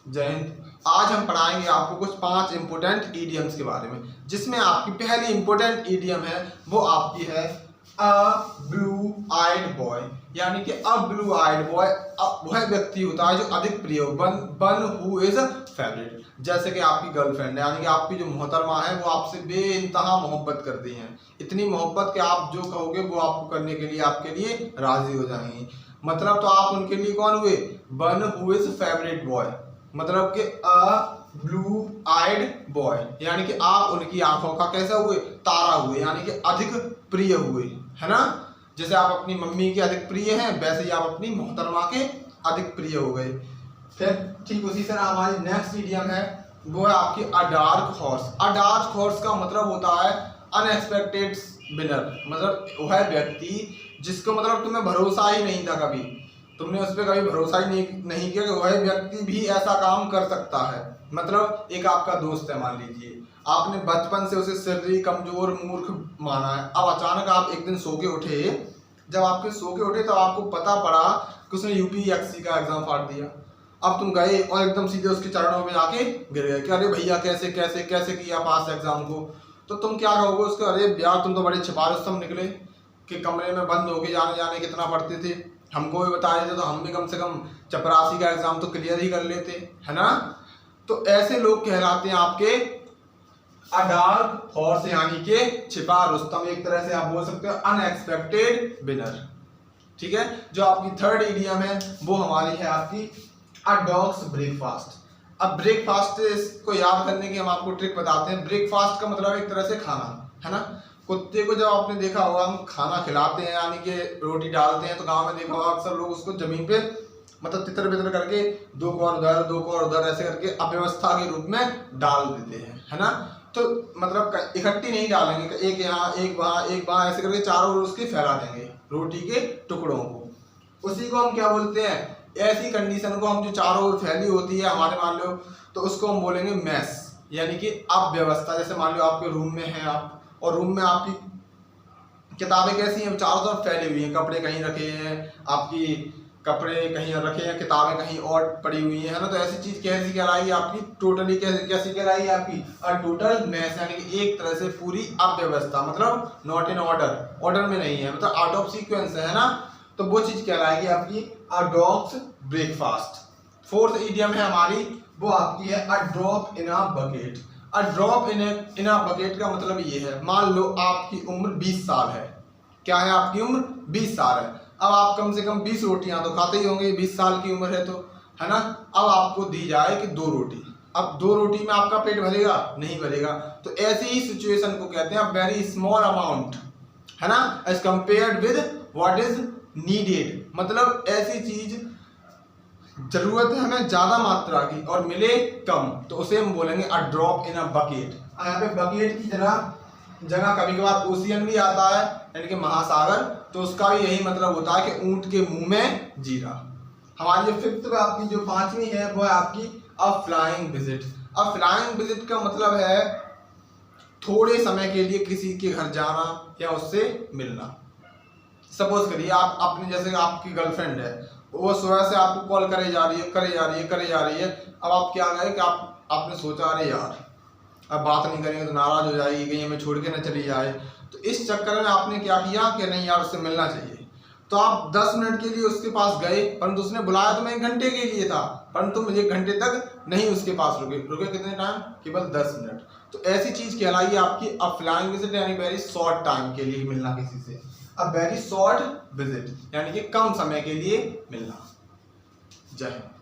जय हिंद। आज हम पढ़ाएंगे आपको कुछ 5 इंपोर्टेंट ईडियम्स के बारे में, जिसमें आपकी पहली इंपोर्टेंट ईडियम है वो आपकी है अ ब्लू आइड बॉय, यानी कि अ ब्लू आइड बॉय वह व्यक्ति होता है जो अधिक प्रिय हो, वन हु इज फेवरेट। जैसे कि आपकी गर्लफ्रेंड है, यानी कि आपकी जो मोहतरमा है वो आपसे बेइंतहा मोहब्बत करती हैं, इतनी मोहब्बत कि आप जो कहोगे वो आपको करने के लिए आपके लिए राजी हो जाएंगी। मतलब तो आप उनके लिए कौन हुए? One who is favourite boy, मतलब कि अ ब्लू आइड बॉय, यानी कि आप उनकी आंखों का कैसा हुए? तारा हुए, यानी कि अधिक प्रिय हुए, है ना। जैसे आप अपनी मम्मी के अधिक प्रिय हैं, वैसे ही आप अपनी मोहतरमा के अधिक प्रिय हो गए। फिर ठीक उसी तरह हमारी नेक्स्ट ईडियम है वो है आपकी अ डार्क हॉर्स। अ डार्क हॉर्स का मतलब होता है अनएक्सपेक्टेड विनर, मतलब वह व्यक्ति जिसको मतलब तुम्हें भरोसा ही नहीं था, कभी तुमने उस पर कभी भरोसा ही नहीं किया कि वह व्यक्ति भी ऐसा काम कर सकता है। मतलब एक आपका दोस्त है, मान लीजिए आपने बचपन से उसे शरीर कमजोर मूर्ख माना है, अब अचानक आप एक दिन सो के उठे, जब आपके सो के उठे तो आपको पता पड़ा कि उसने यूपीएससी का एग्जाम फाड़ दिया। अब तुम गए और एकदम सीधे उसके चरणों में आके गिर गए कि अरे भैया कैसे कैसे कैसे किया पास एग्जाम को। तो तुम क्या कहोगे उसको? अरे यार तुम तो बड़े छिपारुस्तम निकले कि कमरे में बंद होके जाने कितना पढ़ते थे, हमको भी बता देते तो हम भी कम से कम चपरासी का एग्जाम तो क्लियर ही कर लेते, है ना। तो ऐसे लोग कहलाते हैं आपके अ डार्क हॉर्स, यानी कि छिपा रुस्तम, एक तरह से आप बोल सकते हो अनएक्सपेक्टेड विनर। ठीक है। जो आपकी थर्ड ईडियम है वो हमारी है आपकी अ डॉग्स ब्रेकफास्ट। अब ब्रेकफास्ट को याद करने की हम आपको ट्रिक बताते हैं। ब्रेकफास्ट का मतलब एक तरह से खाना, है ना। कुत्ते को जब आपने देखा होगा हम खाना खिलाते हैं, यानी कि रोटी डालते हैं, तो गांव में देखा होगा अक्सर लोग उसको जमीन पे मतलब तितर बितर करके दो कौर उधर दो कौर उधर ऐसे करके अव्यवस्था के रूप में डाल देते हैं, है ना। तो मतलब इकट्ठी नहीं डालेंगे, एक यहाँ एक वहाँ ऐसे करके चारों ओर उसके फैला देंगे रोटी के टुकड़ों को। उसी को हम क्या बोलते हैं? ऐसी कंडीशन को हम जो चारों ओर फैली होती है हमारे, मान लो तो उसको हम बोलेंगे मैस, यानी कि अव्यवस्था। जैसे मान लो आपके रूम में है आप, और रूम में आपकी किताबें कैसी हैं? चारों तरफ फैली हुई हैं, कपड़े कहीं रखे हैं, आपकी कपड़े कहीं रखे हैं, किताबें कहीं और पड़ी हुई हैं, है ना। तो ऐसी चीज कैसी कहलाएगी आपकी? टोटली कैसी कहलाएगी आपकी? अ टोटल मैस, यानी कि एक तरह से पूरी अव्यवस्था, मतलब नॉट इन ऑर्डर में नहीं है, मतलब आउट ऑफ सीक्वेंस है ना। तो वो चीज कहलाएगी आपकी अ डॉग्स ब्रेकफास्ट। फोर्थ ईडियम है हमारी वो आपकी है a drop in a bucket. A drop in a bucket का मतलब ये है, मान लो आपकी उम्र 20 साल है। क्या है आपकी उम्र? 20 साल है। अब आप कम से कम 20 रोटियां तो खाते ही होंगे, 20 साल की उम्र है तो, है ना। अब आपको दी जाए कि 2 रोटी, अब 2 रोटी में आपका पेट भरेगा? नहीं भरेगा। तो ऐसी ही सिचुएशन को कहते हैं वेरी स्मॉल अमाउंट, है ना, as compared with what is needed. मतलब ऐसी चीज जरूरत है हमें ज्यादा मात्रा की और मिले कम, तो उसे हम बोलेंगे a drop in a bucket. यहाँ पे बकेट की जगह कभी कभार ओशियन भी आता है, यानी कि महासागर, तो उसका भी यही मतलब होता है कि ऊंट के मुंह में जीरा। हमारी जो फिफ्थ में आपकी जो 5वीं है वो है आपकी a flying visit. A flying visit का मतलब है थोड़े समय के लिए किसी के घर जाना या उससे मिलना। सपोज करिए आप अपने, जैसे आपकी गर्लफ्रेंड है, वो सुबह से आपको कॉल करे जा रही है। अब आप क्या गए कि आपने सोचा अरे यार अब बात नहीं करेंगे तो नाराज हो जाएगी, कहीं हमें छोड़ के न चली जाए। तो इस चक्कर में आपने क्या किया कि नहीं यार उससे मिलना चाहिए, तो आप 10 मिनट के लिए उसके पास गए, परंतु उसने बुलाया तुम्हें 1 घंटे के लिए था, परंतु तुम 1 घंटे तक नहीं उसके पास रुके कितने टाइम? केवल 10 मिनट। तो ऐसी चीज कहलाई आपकी अ फ्लाइंग विजिट, यानी वेरी शॉर्ट टाइम के लिए मिलना किसी से। अ वेरी शॉर्ट विजिट यानी कि कम समय के लिए मिलना। जय हिंद।